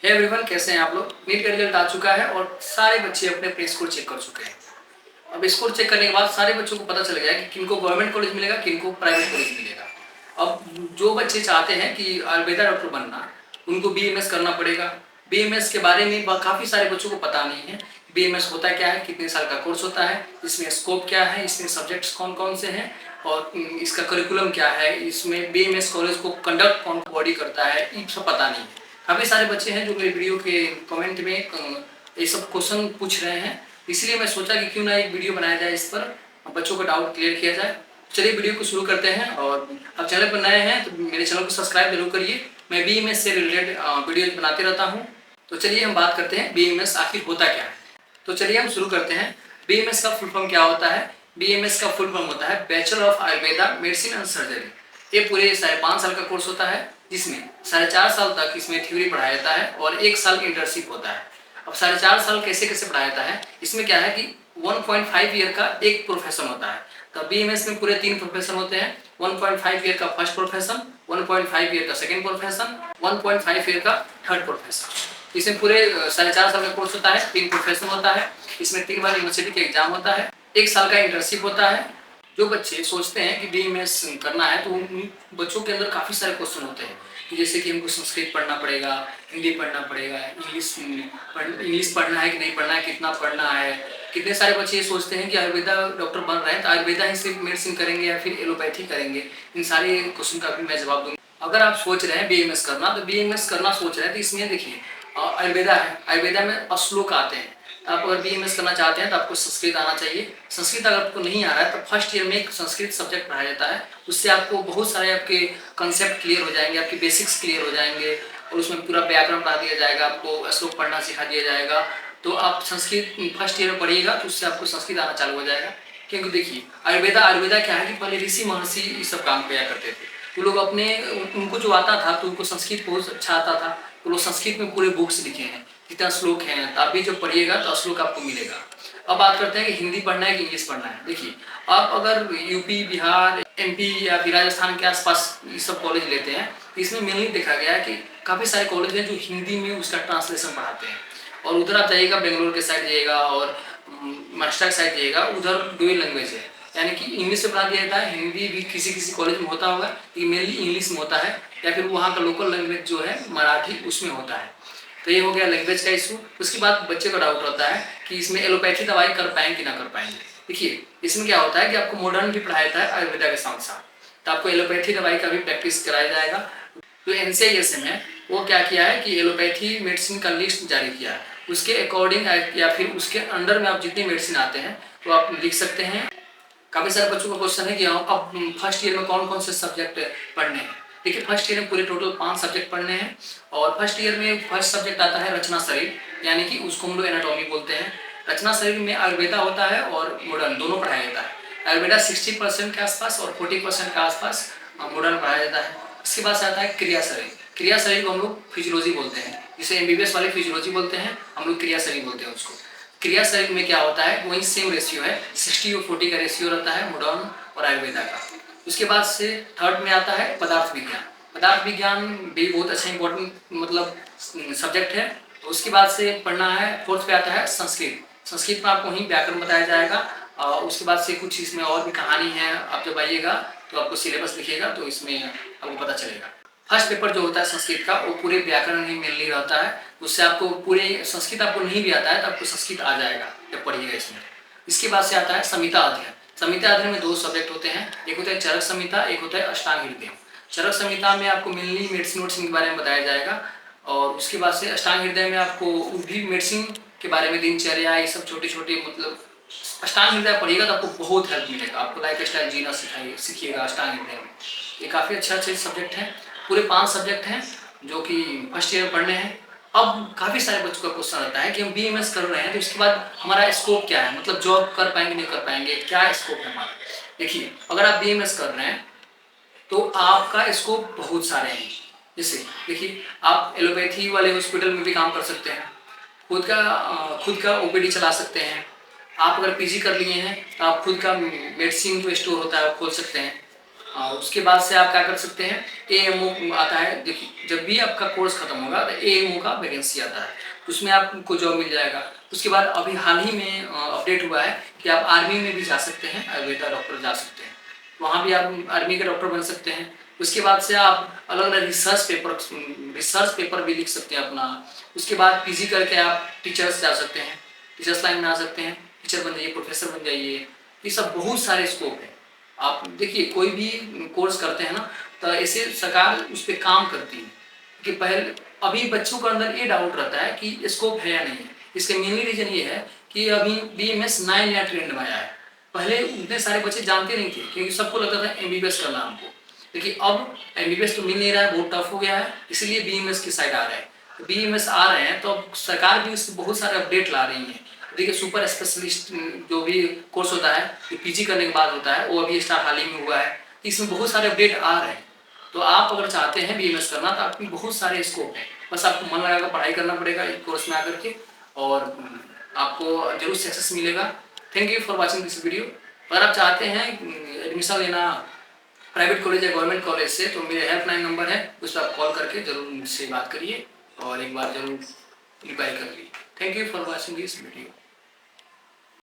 Hey everyone, कैसे हैं आप लोग। नीट का रिजल्ट आ चुका है और सारे बच्चे अपने अपने स्कोर चेक कर चुके हैं। अब स्कोर चेक करने के बाद सारे बच्चों को पता चल गया कि किनको गवर्नमेंट कॉलेज मिलेगा, किनको प्राइवेट कॉलेज मिलेगा। अब जो बच्चे चाहते हैं कि आयुर्वेदा डॉक्टर बनना, उनको बीएमएस करना पड़ेगा। बीएमएस के बारे में काफ़ी सारे बच्चों को पता नहीं है। बीएमएस होता क्या है, कितने साल का कोर्स होता है, इसमें स्कोप क्या है, इसमें सब्जेक्ट्स कौन कौन से हैं और इसका करिकुलम क्या है, इसमें बीएमएस कॉलेज को कंडक्ट कौन बॉडी करता है, ये सब पता नहीं है। काफ़ी सारे बच्चे हैं जो मेरे वीडियो के कमेंट में ये सब क्वेश्चन पूछ रहे हैं, इसलिए मैं सोचा कि क्यों ना एक वीडियो बनाया जाए, इस पर बच्चों का डाउट क्लियर किया जाए। चलिए वीडियो को शुरू करते हैं। और आप चैनल पर नए हैं तो मेरे चैनल को सब्सक्राइब जरूर करिए। मैं बीएमएस से रिलेटेड वीडियो बनाते रहता हूँ। तो चलिए हम बात करते हैं बीएमएस आखिर होता क्या है। तो चलिए हम शुरू करते हैं। बीएमएस का फुल फॉर्म क्या होता है। बीएमएस का फुल फॉर्म होता है bachelor of Ayurveda medicine and surgery. ये पूरे 5.5 साल का कोर्स होता है, जिसमें 4.5 साल तक इसमें थ्योरी पढ़ाया जाता है और 1 साल इंटर्नशिप होता है। अब 4.5 साल कैसे कैसे पढ़ाया जाता है, इसमें क्या है कि 1.5 ईयर का एक प्रोफेशन होता है। तो बीएमएस में पूरे 3 प्रोफेशन होते हैं। 1.5 ईयर का फर्स्ट प्रोफेशन, 1.5 ईयर का सेकेंड प्रोफेशन, 1.5 ईयर का थर्ड प्रोफेशन। इसमें पूरे 4.5 साल का कोर्स होता है, 3 प्रोफेशन होता है। इसमें 3 बार यूनिवर्सिटी का एग्जाम होता है, 1 साल का इंटर्नशिप होता है। जो बच्चे सोचते हैं कि बीएमएस करना है तो उन बच्चों के अंदर काफ़ी सारे क्वेश्चन होते हैं कि जैसे कि हमको संस्कृत पढ़ना पड़ेगा, हिंदी पढ़ना पड़ेगा, इंग्लिश पढ़ना है कि नहीं पढ़ना है, कितना पढ़ना है। कितने सारे बच्चे ये सोचते हैं कि आयुर्वेदा डॉक्टर बन रहे हैं तो आयुर्वेदा ही सिर्फ मेडिसिन करेंगे या फिर एलोपैथी करेंगे। इन सारे क्वेश्चन का भी मैं जवाब दूंगा। अगर आप सोच रहे हैं बीएमएस करना, तो बीएमएस करना सोच रहे हैं तो इसमें देखिए आयुर्वेदा है, आयुर्वेदा में श्लोक आते हैं। आप अगर बीएमएस करना चाहते हैं तो आपको संस्कृत आना चाहिए। संस्कृत अगर आपको नहीं आ रहा है तो फर्स्ट ईयर में एक संस्कृत सब्जेक्ट पढ़ाया जाता है। उससे आपको बहुत सारे आपके कंसेप्ट क्लियर हो जाएंगे, आपके बेसिक्स क्लियर हो जाएंगे और उसमें पूरा व्याकरण पढ़ा दिया जाएगा, आपको श्लोक पढ़ना सिखा दिया जाएगा। तो आप संस्कृत फर्स्ट ईयर में पढ़िएगा तो उससे आपको संस्कृत आना चालू हो जाएगा। क्योंकि देखिए आयुर्वेदा क्या है कि पहले ऋषि महर्षि ये सब काम किया करते थे। तो लोग अपने उनको जो आता था तो उनको संस्कृत बहुत अच्छा आता था, तो लोग संस्कृत में पूरे बुक्स लिखे हैं, कितना श्लोक है। तो आप भी जब पढ़िएगा तो श्लोक आपको मिलेगा। अब बात करते हैं कि हिंदी पढ़ना है कि इंग्लिश पढ़ना है। देखिए आप अगर यूपी, बिहार, एमपी या फिर राजस्थान के आसपास ये सब कॉलेज लेते हैं तो इसमें मेनली देखा गया है कि काफ़ी सारे कॉलेज हैं जो हिंदी में उसका ट्रांसलेशन पढ़ाते हैं। और उधर आप जाइएगा, बेंगलोर के साइड जाइएगा और महाराष्ट्र के साइड जाइएगा, उधर डुअल लैंग्वेज है, यानी कि इंग्लिश से पढ़ा दिया जाता है। हिंदी भी किसी किसी कॉलेज में होता होगा, लेकिन मेनली इंग्लिश में होता है, या फिर वहाँ का लोकल लैंग्वेज जो है मराठी, उसमें होता है। तो ये हो गया लैंग्वेज का इशू। उसके बाद बच्चे का डाउट होता है कि इसमें एलोपैथी दवाई कर पाएंगे कि ना कर पाएंगे। देखिए इसमें क्या होता है कि आपको मॉडर्न भी पढ़ाया जाता है आयुर्वेदा के साथ साथ, तो आपको एलोपैथी दवाई का भी प्रैक्टिस कराया जाएगा। तो एनसीआईएसएम है वो क्या किया है कि एलोपैथी मेडिसिन का लिस्ट जारी किया है, उसके अकॉर्डिंग या फिर उसके अंडर में आप जितनी मेडिसिन आते हैं तो आप लिख सकते हैं। काफ़ी सारे बच्चों का क्वेश्चन है कि अब फर्स्ट ईयर में कौन कौन से सब्जेक्ट पढ़ने हैं। देखिए फर्स्ट ईयर में पूरे टोटल 5 सब्जेक्ट पढ़ने हैं। और फर्स्ट ईयर में फर्स्ट सब्जेक्ट आता है रचना शरीर, यानी कि उसको हम लोग एनाटॉमी बोलते हैं। रचना शरीर में आयुर्वेदा होता है और मॉडर्न दोनों पढ़ाया जाता है। आयुर्वेदा 60% के आसपास और 40% के आसपास मॉडर्न पढ़ाया जाता है। इसके बाद से आता है क्रिया शरीर। क्रिया शरीर को हम लोग फिजियोलॉजी बोलते हैं, जिसे एमबीबीएस वाले फिजियोलॉजी बोलते हैं, हम लोग क्रिया शरीर बोलते हैं उसको। क्रिया शरीर में क्या होता है, वही सेम रेशियो है, 60 और 40 का रेशियो रहता है मॉडर्न और आयुर्वेदा का। उसके बाद से थर्ड में आता है पदार्थ विज्ञान। पदार्थ विज्ञान भी बहुत अच्छा इंपॉर्टेंट मतलब सब्जेक्ट है। तो उसके बाद से पढ़ना है, फोर्थ पे आता है संस्कृत। संस्कृत में आपको वहीं व्याकरण बताया जाएगा। उसके बाद से कुछ इसमें और भी कहानी है। आप जब आइएगा तो आपको सिलेबस दिखेगा तो इसमें आपको पता चलेगा। फर्स्ट पेपर जो होता है संस्कृत का वो पूरे व्याकरण ही मेनली रहता है। उससे आपको पूरे संस्कृत आपको नहीं भी आता है तो आपको संस्कृत आ जाएगा जब पढ़िएगा इसमें। इसके बाद से आता है संहिता अध्ययन। संहिता अध्ययन में 2 सब्जेक्ट होते हैं, एक होता है चरक संहिता, एक होता है अष्टांग हृदय। चरक संहिता में आपको मेनली मेडिसिन के बारे में बताया जाएगा और उसके बाद से अष्टांग हृदय में आपको भी मेडिसिन के बारे में, दिनचर्या, ये सब छोटे छोटे मतलब अष्टांग हृदय पढ़िएगा तो आपको बहुत हेल्प मिलेगा। आपको लाइफ स्टाइल जीना सीखिएगा अष्टांग हृदय में। ये काफ़ी अच्छे सब्जेक्ट हैं। पूरे 5 सब्जेक्ट हैं जो कि फर्स्ट ईयर में पढ़ने हैं। अब काफ़ी सारे बच्चों का क्वेश्चन आता है कि हम बीएमएस कर रहे हैं तो इसके बाद हमारा स्कोप क्या है, मतलब जॉब कर पाएंगे नहीं कर पाएंगे, क्या स्कोप है हमारा। देखिए अगर आप बीएमएस कर रहे हैं तो आपका स्कोप बहुत सारे हैं। जैसे देखिए आप एलोपैथी वाले हॉस्पिटल में भी काम कर सकते हैं, खुद का ओपीडी चला सकते हैं। आप अगर पीजी कर लिए हैं तो आप खुद का मेडिसिन जो स्टोर होता है वो खोल सकते हैं। उसके बाद से आप क्या कर सकते हैं, एएमओ आता है। देखिए जब भी आपका कोर्स खत्म होगा तो एएमओ का वैकेंसी आता है, उसमें आपको जॉब मिल जाएगा। उसके बाद अभी हाल ही में अपडेट हुआ है कि आप आर्मी में भी जा सकते हैं, आयुर्वेदा डॉक्टर जा सकते हैं, वहाँ भी आप आर्मी के डॉक्टर बन सकते हैं। उसके बाद से आप अलग अलग रिसर्च पेपर भी लिख सकते हैं अपना। उसके बाद पीजी करके आप टीचर्स जा सकते हैं, टीचर्स लाइन में आ सकते हैं, टीचर बन जाइए, प्रोफेसर बन जाइए। ये सब बहुत सारे स्कोप है। आप देखिए कोई भी कोर्स करते हैं ना, तो ऐसे सरकार उस पर काम करती है कि पहले अभी बच्चों के अंदर ये डाउट रहता है कि स्कोप है या नहीं है। इसका मेनली रीजन ये है कि अभी बीएमएस नया ट्रेंड में आया है। पहले उतने सारे बच्चे जानते नहीं थे क्योंकि सबको लगता था एमबीबीएस करना हमको, लेकिन अब एमबीबीएस तो मिल नहीं रहा है, बहुत टफ हो गया है, इसलिए बीएमएस की साइड आ रहा है। तो बीएमएस आ रहे हैं तो अब सरकार भी इसमें बहुत सारे अपडेट ला रही है। देखिए सुपर स्पेशलिस्ट जो भी कोर्स होता है, जो पीजी करने के बाद होता है, वो अभी स्टार्ट हाल ही में हुआ है, तो इसमें बहुत सारे अपडेट आ रहे हैं। तो आप अगर चाहते हैं बीएमएस करना तो आपकी बहुत सारे स्कोप है, बस आपको मन लगाकर पढ़ाई करना पड़ेगा इस कोर्स में आकर के, और आपको जरूर सक्सेस मिलेगा। Thank you for watching this video. अगर आप चाहते हैं एडमिशन लेना प्राइवेट कॉलेज या गवर्नमेंट कॉलेज से, तो मेरे हेल्पलाइन नंबर है, उस पर आप कॉल करके जरूर मुझसे बात करिए और एक बार जरूर इंक्वायरी कर लीजिए। Thank you for watching this video.